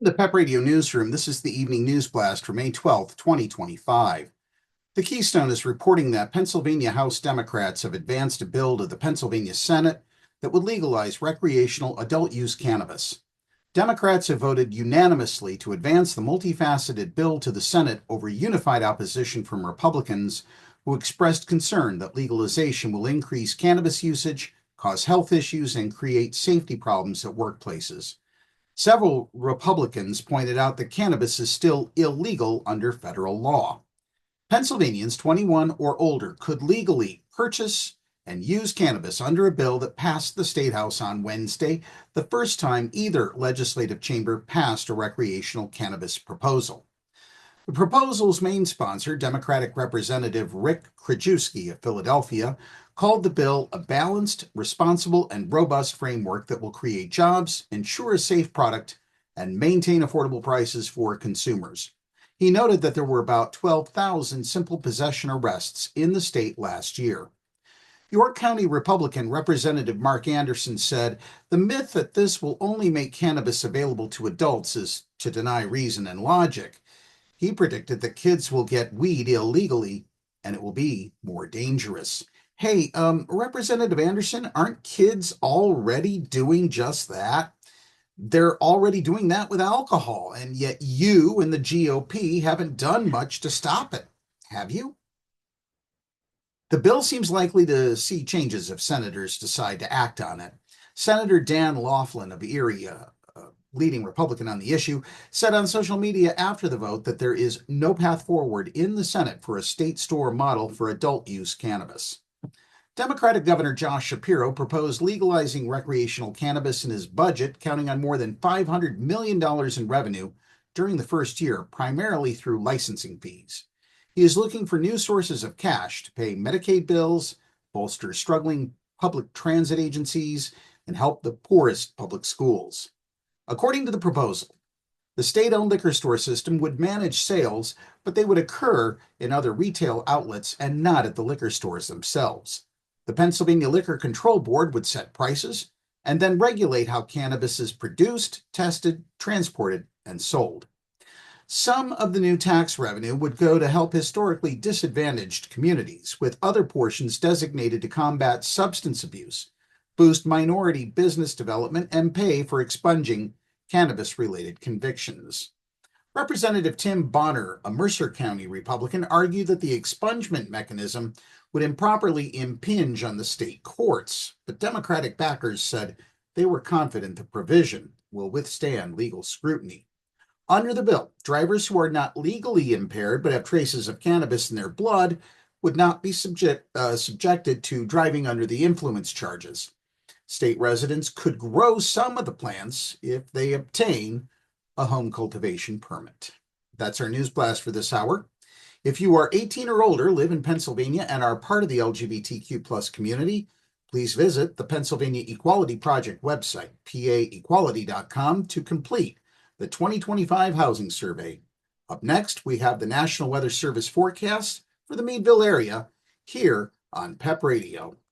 The PEP Radio Newsroom. This is the evening news blast for May 12th, 2025. The Keystone is reporting that Pennsylvania House Democrats have advanced a bill to the Pennsylvania Senate that would legalize recreational adult use cannabis. Democrats have voted unanimously to advance the multifaceted bill to the Senate over unified opposition from Republicans who expressed concern that legalization will increase cannabis usage, cause health issues, and create safety problems at workplaces. Several Republicans pointed out that cannabis is still illegal under federal law. Pennsylvanians 21 or older could legally purchase and use cannabis under a bill that passed the State House on Wednesday, the first time either legislative chamber passed a recreational cannabis proposal. The proposal's main sponsor, Democratic Representative Rick Krajewski of Philadelphia, called the bill a balanced, responsible, and robust framework that will create jobs, ensure a safe product, and maintain affordable prices for consumers. He noted that there were about 12,000 simple possession arrests in the state last year. York County Republican Representative Mark Anderson said, "The myth that this will only make cannabis available to adults is to deny reason and logic." He predicted that kids will get weed illegally and it will be more dangerous. Hey, Representative Anderson, aren't kids already doing just that? They're already doing that with alcohol, and yet you and the GOP haven't done much to stop it, have you? The bill seems likely to see changes if senators decide to act on it. Senator Dan Laughlin of Erie, leading Republican on the issue, said on social media after the vote that there is no path forward in the Senate for a state store model for adult use cannabis. Democratic Governor Josh Shapiro proposed legalizing recreational cannabis in his budget, counting on more than $500 million in revenue during the first year, primarily through licensing fees. He is looking for new sources of cash to pay Medicaid bills, bolster struggling public transit agencies, and help the poorest public schools. According to the proposal, the state-owned liquor store system would manage sales, but they would occur in other retail outlets and not at the liquor stores themselves. The Pennsylvania Liquor Control Board would set prices and then regulate how cannabis is produced, tested, transported, and sold. Some of the new tax revenue would go to help historically disadvantaged communities, with other portions designated to combat substance abuse, boost minority business development, and pay for expunging cannabis-related convictions. Representative Tim Bonner, a Mercer County Republican, argued that the expungement mechanism would improperly impinge on the state courts, but Democratic backers said they were confident the provision will withstand legal scrutiny. Under the bill, drivers who are not legally impaired but have traces of cannabis in their blood would not be subjected to driving under the influence charges. State residents could grow some of the plants if they obtain a home cultivation permit. That's our news blast for this hour. If you are 18 or older, live in Pennsylvania, and are part of the LGBTQ+ community, please visit the Pennsylvania Equality Project website, paequality.com, to complete the 2025 housing survey. Up next, we have the National Weather Service forecast for the Meadville area here on PEP Radio.